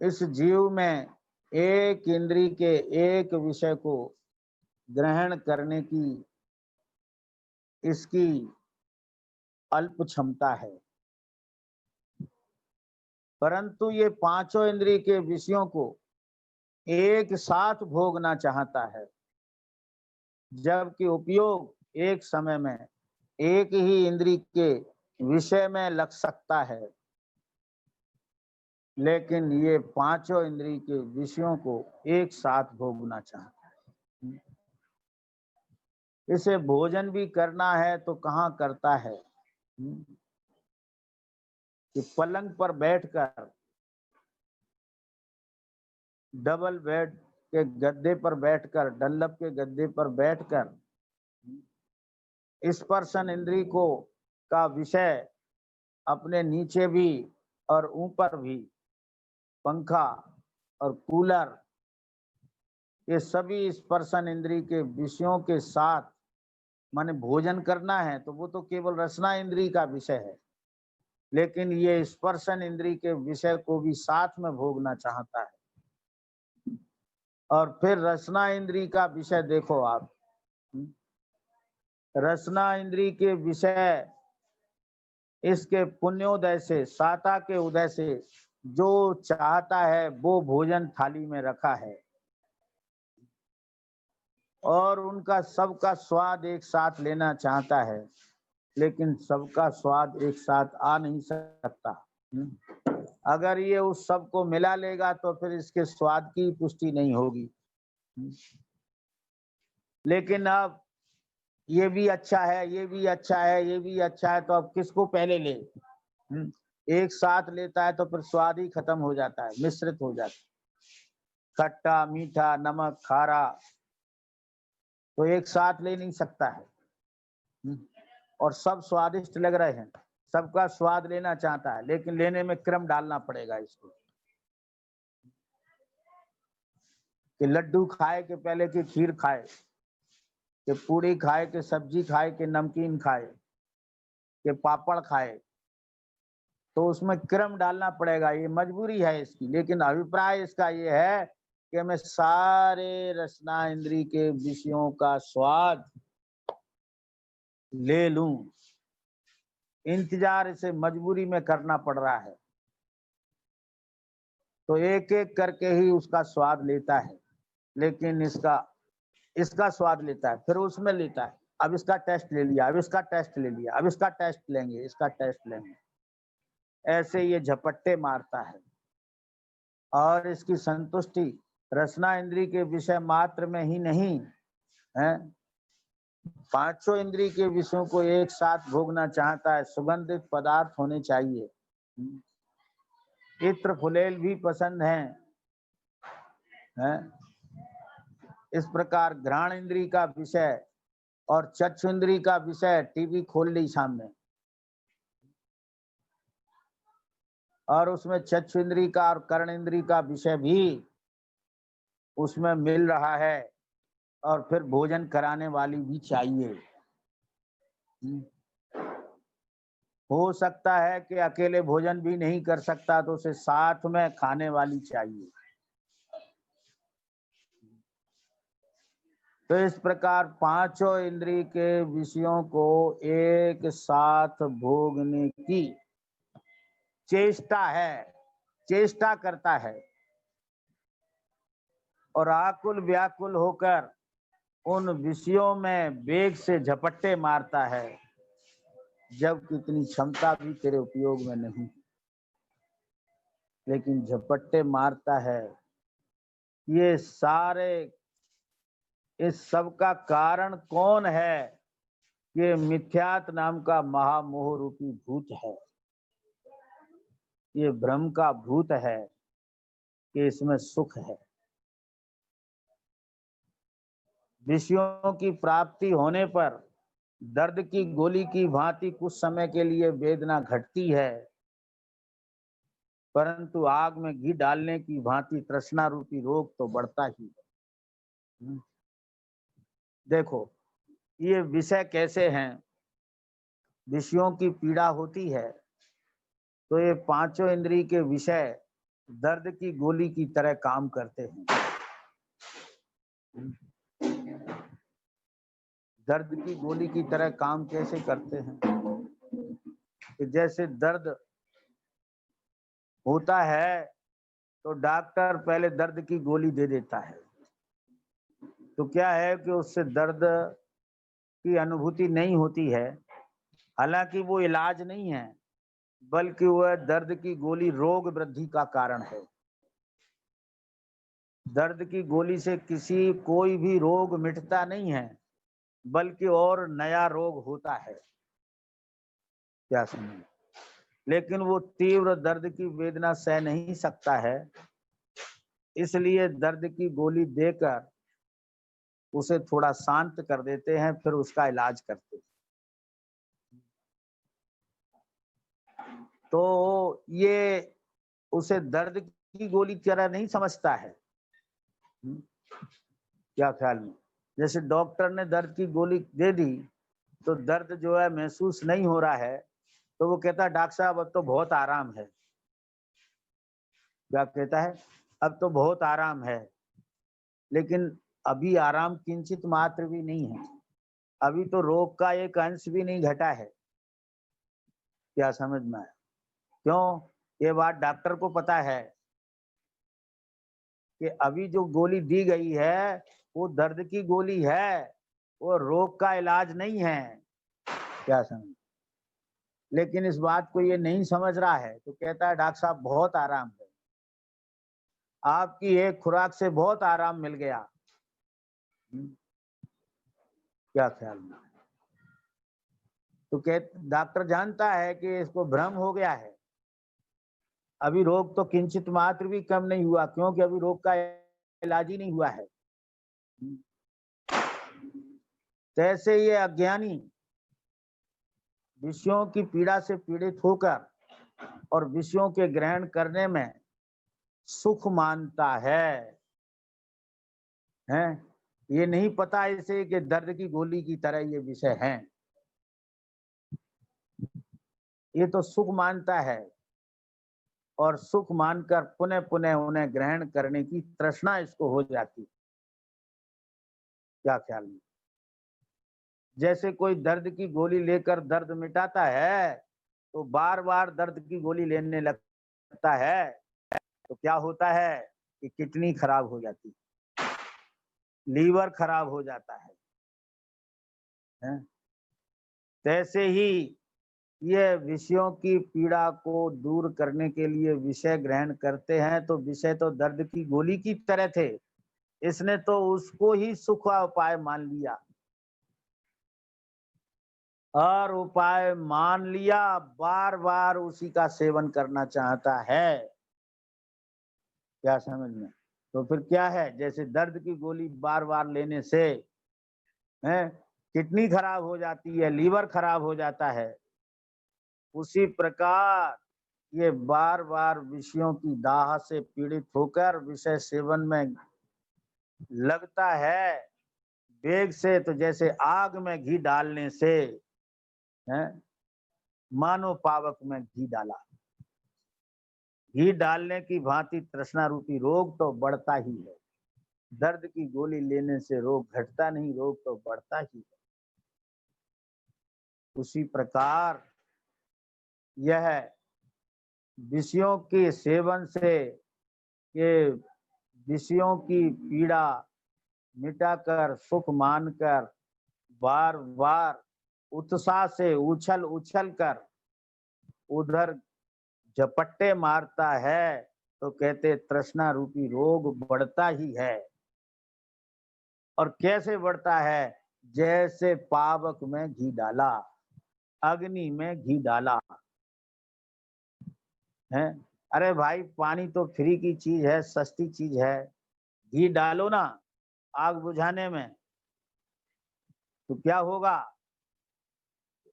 इस जीव में एक इंद्री के एक विषय को ग्रहण करने की इसकी अल्प क्षमता है, परंतु ये पांचों इंद्री के विषयों को एक साथ भोगना चाहता है, जबकि उपयोग एक समय में एक ही इंद्री के विषय में लग सकता है, लेकिन ये पांचों इंद्री के विषयों को एक साथ भोगना चाहता है। इसे भोजन भी करना है तो कहाँ करता है कि पलंग पर बैठकर, डबल बेड के गद्दे पर बैठकर, डल्लब के गद्दे पर बैठकर स्पर्शन इंद्री को का विषय अपने नीचे भी और ऊपर भी पंखा और कूलर, ये सभी स्पर्शन इंद्री के विषयों के साथ माने भोजन करना है तो वो तो केवल रसना इंद्री का विषय है, लेकिन ये स्पर्शन इंद्री के विषय को भी साथ में भोगना चाहता है। और फिर रसना इंद्री का विषय देखो आप, रसना इंद्री के विषय इसके पुण्योदय से, साता के उदय से जो चाहता है वो भोजन थाली में रखा है, और उनका सबका स्वाद एक साथ लेना चाहता है, लेकिन सबका स्वाद एक साथ आ नहीं सकता। अगर ये उस सब को मिला लेगा तो फिर इसके स्वाद की पुष्टि नहीं होगी। लेकिन अब ये भी अच्छा है, ये भी अच्छा है, ये भी अच्छा है, तो अब किसको पहले ले? एक साथ लेता है तो फिर स्वाद ही खत्म हो जाता है, मिश्रित हो जाता है। खट्टा, मीठा, नमक, खारा तो एक साथ ले नहीं सकता है। और सब स्वादिष्ट लग रहे हैं, सबका स्वाद लेना चाहता है, लेकिन लेने में क्रम डालना पड़ेगा इसको कि लड्डू खाए के पहले कि खीर खाए, कि पूड़ी खाए, कि सब्जी खाए, कि नमकीन खाए, कि पापड़ खाए, तो उसमें क्रम डालना पड़ेगा, ये मजबूरी है इसकी। लेकिन अभिप्राय इसका ये है कि मैं सारे रसना इंद्री के विषयों का स्वाद ले लूं, इंतजार इसे मजबूरी में करना पड़ रहा है, तो एक एक करके ही उसका स्वाद लेता है। लेकिन इसका स्वाद लेता है, फिर उसमें लेता है, अब इसका टेस्ट ले लिया, अब इसका टेस्ट ले लिया, अब इसका टेस्ट लेंगे, इसका टेस्ट लेंगे, ऐसे ये झपट्टे मारता है। और इसकी संतुष्टि रसना इंद्री के विषय मात्र में ही नहीं है, पांचों इंद्री के विषयों को एक साथ भोगना चाहता है। सुगंधित पदार्थ होने चाहिए, इत्र फुलेल भी पसंद है? इस प्रकार घ्राण इंद्री का विषय और चक्षु इंद्री का विषय टीवी खोल ली सामने, और उसमें चक्षु इंद्री का और कर्ण इंद्री का विषय भी उसमें मिल रहा है, और फिर भोजन कराने वाली भी चाहिए। हो सकता है कि अकेले भोजन भी नहीं कर सकता तो उसे साथ में खाने वाली चाहिए। तो इस प्रकार पांचों इंद्रिय के विषयों को एक साथ भोगने की चेष्टा है, चेष्टा करता है, और आकुल व्याकुल होकर उन विषयों में वेग से झपट्टे मारता है, जबकि इतनी क्षमता भी तेरे उपयोग में नहीं, लेकिन झपट्टे मारता है। ये सारे, इस सब का कारण कौन है? ये मिथ्यात नाम का महामोह रूपी भूत है। ये भ्रम का भूत है कि इसमें सुख है। विषयों की प्राप्ति होने पर दर्द की गोली की भांति कुछ समय के लिए वेदना घटती है, परंतु आग में घी डालने की भांति तृष्णा रूपी रोग तो बढ़ता ही है। देखो ये विषय कैसे हैं, विषयों की पीड़ा होती है तो ये पांचों इंद्रिय के विषय दर्द की गोली की तरह काम करते हैं। दर्द की गोली की तरह काम कैसे करते हैं कि जैसे दर्द होता है तो डॉक्टर पहले दर्द की गोली दे देता है, तो क्या है कि उससे दर्द की अनुभूति नहीं होती है। हालांकि वो इलाज नहीं है, बल्कि वह दर्द की गोली रोग वृद्धि का कारण है। दर्द की गोली से कोई भी रोग मिटता नहीं है, बल्कि और नया रोग होता है। क्या समझ? लेकिन वो तीव्र दर्द की वेदना सह नहीं सकता है, इसलिए दर्द की गोली देकर उसे थोड़ा शांत कर देते हैं, फिर उसका इलाज करते हैं। तो ये उसे दर्द की गोली की तरह नहीं समझता है। क्या ख्याल में? जैसे डॉक्टर ने दर्द की गोली दे दी तो दर्द जो है महसूस नहीं हो रहा है, तो वो कहता है डॉक्टर साहब अब तो बहुत आराम है। क्या कहता है? अब तो बहुत आराम है। लेकिन अभी आराम किंचित मात्र भी नहीं है, अभी तो रोग का एक अंश भी नहीं घटा है। क्या समझ में आया? क्यों? ये बात डॉक्टर को पता है कि अभी जो गोली दी गई है वो दर्द की गोली है, वो रोग का इलाज नहीं है। क्या समझ? लेकिन इस बात को ये नहीं समझ रहा है, तो कहता है डॉक्टर साहब बहुत आराम है, आपकी एक खुराक से बहुत आराम मिल गया। क्या ख्याल में? तो डॉक्टर जानता है कि इसको भ्रम हो गया है, अभी रोग तो किंचित मात्र भी कम नहीं हुआ, क्योंकि अभी रोग का इलाज ही नहीं हुआ है। तैसे ये अज्ञानी विषयों की पीड़ा से पीड़ित होकर और विषयों के ग्रहण करने में सुख मानता है, हैं? ये नहीं पता इसे कि दर्द की गोली की तरह ये विषय हैं। ये तो सुख मानता है और सुख मानकर पुनः पुनः उन्हें ग्रहण करने की तृष्णा इसको हो जाती। क्या ख्याल में? जैसे कोई दर्द की गोली लेकर दर्द मिटाता है तो बार बार दर्द की गोली लेने लगता है, तो क्या होता है कि किडनी खराब हो जाती, लीवर खराब हो जाता है? तैसे ही ये विषयों की पीड़ा को दूर करने के लिए विषय ग्रहण करते हैं, तो विषय तो दर्द की गोली की तरह थे, इसने तो उसको ही सुख का उपाय मान लिया और उपाय मान लिया, बार बार उसी का सेवन करना चाहता है। क्या समझ में? तो फिर क्या है, जैसे दर्द की गोली बार बार लेने से है किडनी खराब हो जाती है, लीवर खराब हो जाता है, उसी प्रकार ये बार बार विषयों की दाह से पीड़ित होकर विषय सेवन में लगता है वेग से, तो जैसे आग में घी डालने से है, मानो पावक में घी डाला, घी डालने की भांति तृष्णा रूपी रोग तो बढ़ता ही है। दर्द की गोली लेने से रोग घटता नहीं, रोग तो बढ़ता ही है। उसी प्रकार यह विषयों के सेवन से ये विषयों की पीड़ा मिटाकर सुख मानकर बार बार उत्साह से उछल उछल कर उधर झपट्टे मारता है, तो कहते तृष्णा रूपी रोग बढ़ता ही है। और कैसे बढ़ता है? जैसे पावक में घी डाला, अग्नि में घी डाला है। अरे भाई पानी तो फ्री की चीज है, सस्ती चीज है, घी डालो ना आग बुझाने में, तो क्या होगा?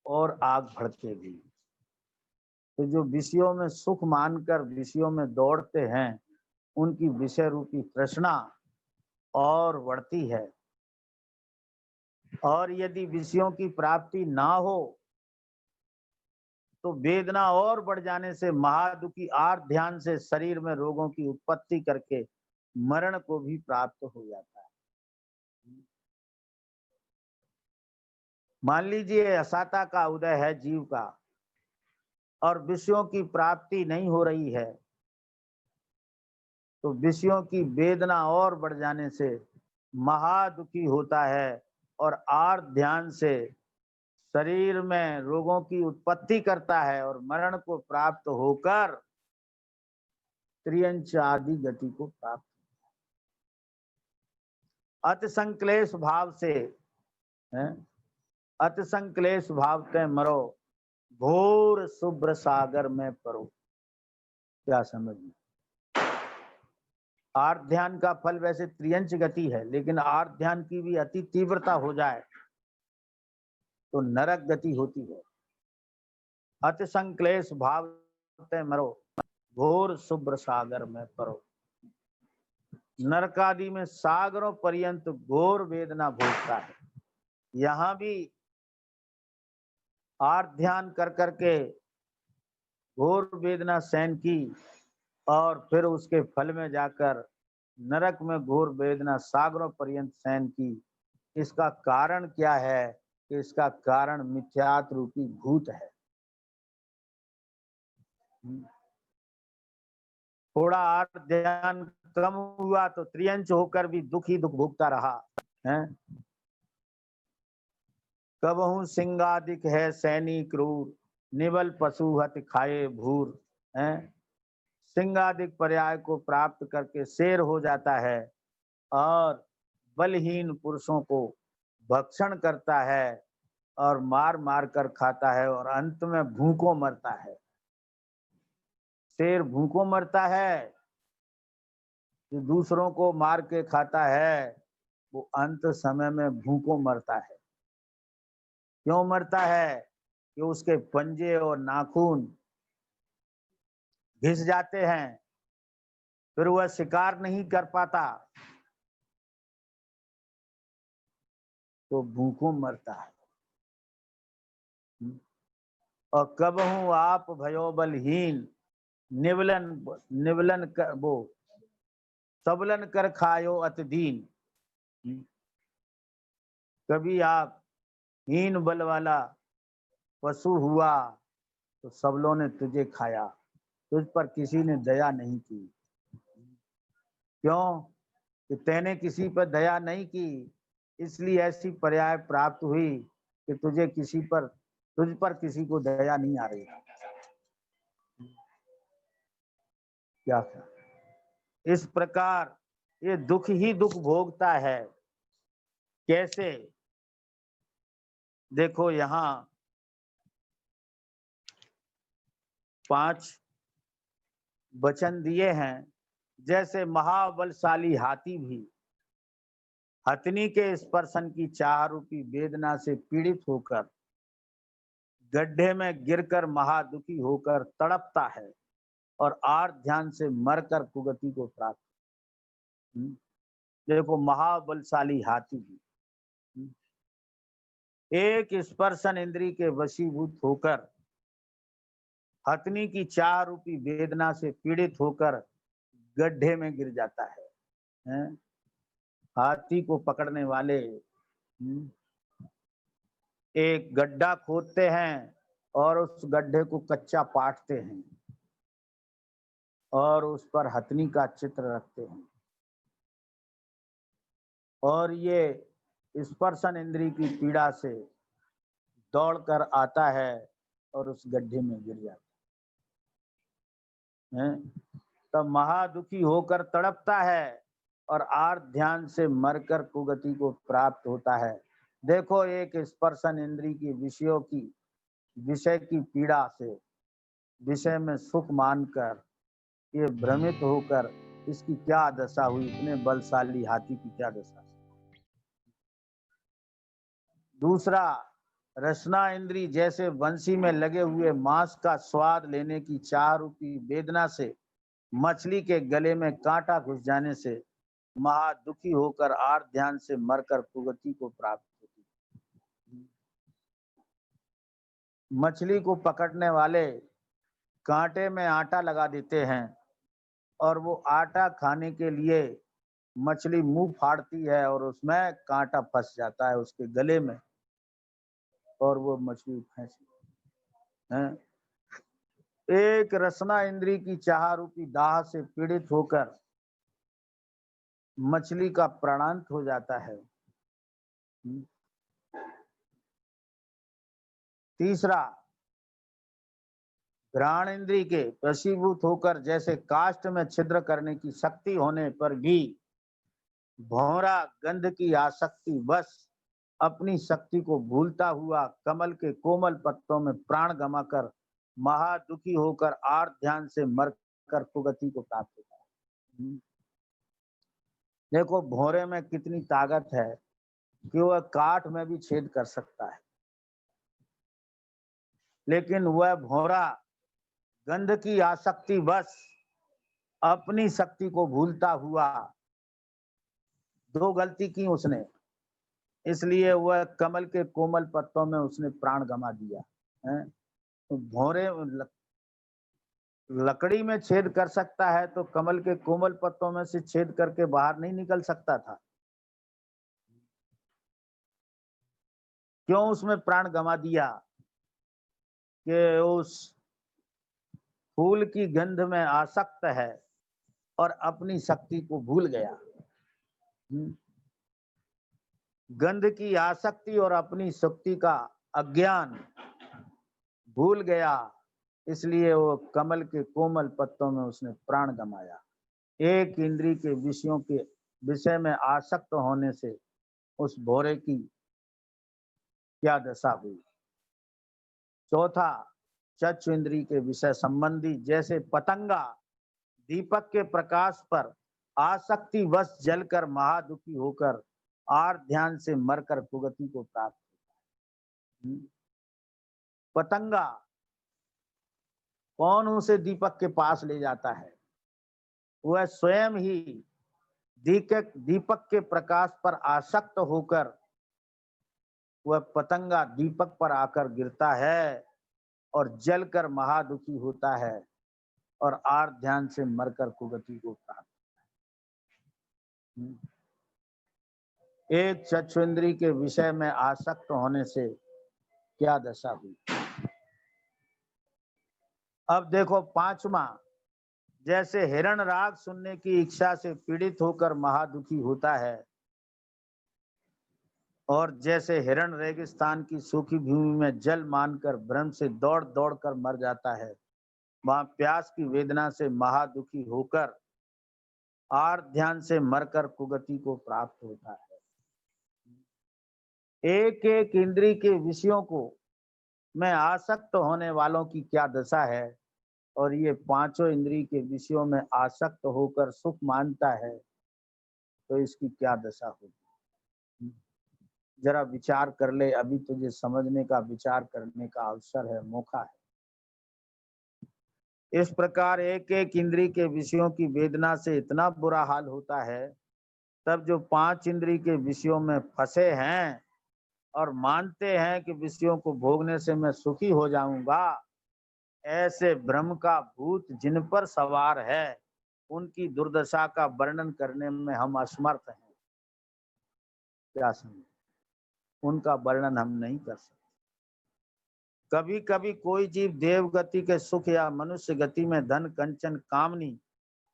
और आग भड़केगी। तो जो विषयों में सुख मानकर विषयों में दौड़ते हैं, उनकी विषय रूपी तृष्णा और बढ़ती है। और यदि विषयों की प्राप्ति ना हो तो वेदना और बढ़ जाने से महादुखी आर्त ध्यान से शरीर में रोगों की उत्पत्ति करके मरण को भी प्राप्त हो जाता है। मान लीजिए असाता का उदय है जीव का और विषयों की प्राप्ति नहीं हो रही है, तो विषयों की वेदना और बढ़ जाने से महादुखी होता है और आर्त ध्यान से शरीर में रोगों की उत्पत्ति करता है और मरण को प्राप्त होकर त्रियंच आदि गति को प्राप्त। अति संक्लेश भाव से अति संक्लेश भाव ते मरो, घोर शुभ्र सागर में परो। क्या समझ में? आर्त ध्यान का फल वैसे त्रियंच गति है, लेकिन आर्त ध्यान की भी अति तीव्रता हो जाए तो नरक गति होती है। अति संक्लेश भाव ते मरो, घोर शुभ्र सागर में परो। नरकादि में सागरों पर्यंत घोर वेदना भोगता है। यहां भी आर्त ध्यान कर करके घोर वेदना सहन की और फिर उसके फल में जाकर नरक में घोर वेदना सागरों पर्यंत सहन की। इसका कारण क्या है? कि इसका कारण मिथ्यात्व रूपी भूत है। थोड़ा आर्त ध्यान कम हुआ तो त्रियंच होकर भी दुख ही दुख भोगता रहा है। कबहू सिंगादिक है सैनी क्रूर, निबल पशु हत खाए भूर। है सिंगादिक पर्याय को प्राप्त करके शेर हो जाता है और बलहीन पुरुषों को भक्षण करता है और मार मार कर खाता है और अंत में भूखों मरता है। शेर भूखों मरता है, जो दूसरों को मार के खाता है वो अंत समय में भूखों मरता है। क्यों मरता है? कि उसके पंजे और नाखून घिस जाते हैं, फिर वह शिकार नहीं कर पाता तो भूखों मरता है। और कबहू आप भयो बलहीन, निवलन निवलन कर वो सबलन कर खायो अति दीन। कभी आप हीन बल वाला पशु हुआ तो सबलों ने तुझे खाया, तुझ पर किसी ने दया नहीं की। क्यों? कि तैने किसी पर दया नहीं की, इसलिए ऐसी पर्याय प्राप्त हुई कि तुझ पर किसी को दया नहीं आ रही। क्या इस प्रकार ये दुख ही दुख भोगता है। कैसे? देखो यहाँ 5 वचन दिए हैं। जैसे महाबलशाली हाथी भी हथनी के स्पर्शन की चाह रूपी वेदना से पीड़ित होकर गड्ढे में गिरकर महादुखी होकर तड़पता है और आर्त ध्यान से मरकर कुगति को प्राप्त। देखो महाबलशाली हाथी भी एक स्पर्शन इंद्री के वशीभूत होकर हथनी की चाह रूपी वेदना से पीड़ित होकर गड्ढे में गिर जाता है। हाथी को पकड़ने वाले एक गड्ढा खोदते हैं और उस गड्ढे को कच्चा पाटते हैं और उस पर हथनी का चित्र रखते हैं और ये स्पर्शन इंद्री की पीड़ा से दौड़कर आता है और उस गड्ढे में गिर जाता है। तब महादुखी होकर तड़पता है और आर्त ध्यान से मरकर कुगति को प्राप्त होता है। देखो एक स्पर्शन इंद्री की विषय की पीड़ा से विषय में सुख मानकर ये भ्रमित होकर इसकी क्या दशा हुई, इतने बलशाली हाथी की क्या दशा। दूसरा, रसना इंद्री जैसे बंसी में लगे हुए मांस का स्वाद लेने की चाह रूपी वेदना से मछली के गले में कांटा घुस जाने से महादुखी होकर आर्त ध्यान से मरकर कुगति को प्राप्त होती। मछली को पकड़ने वाले कांटे में आटा लगा देते हैं और वो आटा खाने के लिए मछली मुंह फाड़ती है और उसमें कांटा फंस जाता है उसके गले में और वो मछली फंसी है। एक रसना इंद्री की चाह रूपी दाह से पीड़ित होकर मछली का प्राणांत हो जाता है। तीसरा, घ्राण इंद्री के वशीभूत होकर जैसे काष्ठ में छिद्र करने की शक्ति होने पर भी भौरा गंध की आसक्ति बस अपनी शक्ति को भूलता हुआ कमल के कोमल पत्तों में प्राण गमाकर महादुखी होकर आर्त ध्यान से मरकर कुगति को प्राप्त होता है। देखो भौरे में कितनी ताकत है कि वह काठ में भी छेद कर सकता है, लेकिन वह भौरा गंध की आसक्ति बस अपनी शक्ति को भूलता हुआ, दो गलती की उसने, इसलिए वह कमल के कोमल पत्तों में उसने प्राण गमा दिया है। तो भौरे लकड़ी में छेद कर सकता है तो कमल के कोमल पत्तों में से छेद करके बाहर नहीं निकल सकता था? क्यों उसमें प्राण गमा दिया? कि उस फूल की गंध में आसक्त है और अपनी शक्ति को भूल गया। गंध की आसक्ति और अपनी शक्ति का अज्ञान भूल गया, इसलिए वो कमल के कोमल पत्तों में उसने प्राण गमाया। एक इंद्री के विषयों के विषय में आसक्त होने से उस भौरे की क्या दशा हुई। चौथा, चक्षु इंद्री के विषय संबंधी जैसे पतंगा दीपक के प्रकाश पर आसक्ति वश जलकर महादुखी होकर आर्त ध्यान से मरकर कुगति को प्राप्त होता है। पतंगा कौन उसे दीपक के पास ले जाता है? वह स्वयं ही दीपक के प्रकाश पर आसक्त होकर वह पतंगा दीपक पर आकर गिरता है और जलकर महादुखी होता है और आर्त ध्यान से मरकर कुगति को प्राप्त होता है। एक चक्षुंद्री के विषय में आसक्त होने से क्या दशा हुई। अब देखो पांचवा, जैसे हिरण राग सुनने की इच्छा से पीड़ित होकर महादुखी होता है और जैसे हिरण रेगिस्तान की सूखी भूमि में जल मानकर भ्रम से दौड़ दौड़ कर मर जाता है, वहां प्यास की वेदना से महादुखी होकर आर्त ध्यान से मरकर कुगति को प्राप्त होता है। एक एक इंद्री के विषयों को में आसक्त होने वालों की क्या दशा है और ये पांचों इंद्री के विषयों में आसक्त होकर सुख मानता है तो इसकी क्या दशा होगी। जरा विचार कर ले, अभी तुझे समझने का विचार करने का अवसर है, मौका है। इस प्रकार एक एक इंद्री के विषयों की वेदना से इतना बुरा हाल होता है, तब जो पांच इंद्री के विषयों में फंसे हैं और मानते हैं कि विषयों को भोगने से मैं सुखी हो जाऊंगा, ऐसे भ्रम का भूत जिन पर सवार है, उनकी दुर्दशा का वर्णन करने में हम असमर्थ हैं। क्या समझे? उनका वर्णन हम नहीं कर सकते। कभी कभी कोई जीव देव गति के सुख या मनुष्य गति में धन कंचन कामनी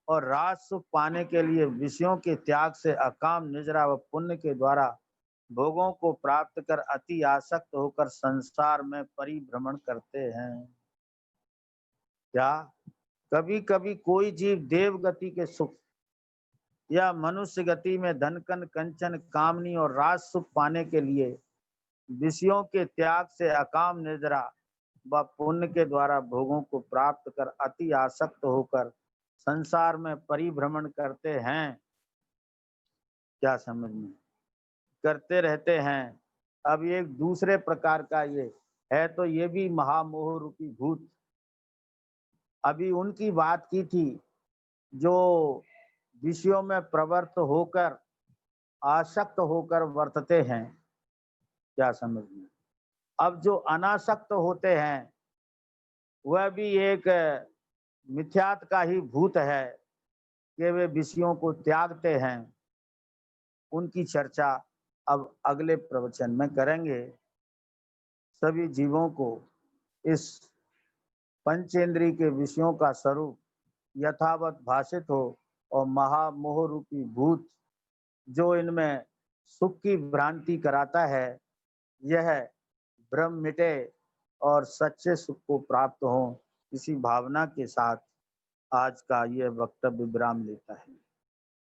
और राज सुख पाने के लिए विषयों के त्याग से अकाम निजरा व पुण्य के द्वारा भोगों को प्राप्त कर अति आसक्त होकर संसार में परिभ्रमण करते हैं। क्या कभी कभी कोई जीव देव गति के सुख या मनुष्य गति में धनकन कंचन कामनी और राज सुख पाने के लिए विषयों के त्याग से अकाम निद्रा व पुण्य के द्वारा भोगों को प्राप्त कर अति आसक्त होकर संसार में परिभ्रमण करते हैं? क्या समझ में? करते रहते हैं। अब एक दूसरे प्रकार का ये है, तो ये भी महामोह रूपी भूत। अभी उनकी बात की थी जो विषयों में प्रवृत्त होकर आसक्त होकर वर्तते हैं। क्या समझ में? अब जो अनासक्त होते हैं वह भी एक मिथ्यात का ही भूत है कि वे विषयों को त्यागते हैं। उनकी चर्चा अब अगले प्रवचन में करेंगे। सभी जीवों को इस पंचेंद्रिय के विषयों का स्वरूप यथावत भाषित हो और महामोह रूपी भूत जो इनमें सुख की भ्रांति कराता है, यह भ्रम मिटे और सच्चे सुख को प्राप्त हो, इसी भावना के साथ आज का यह वक्तव्य विराम लेता है।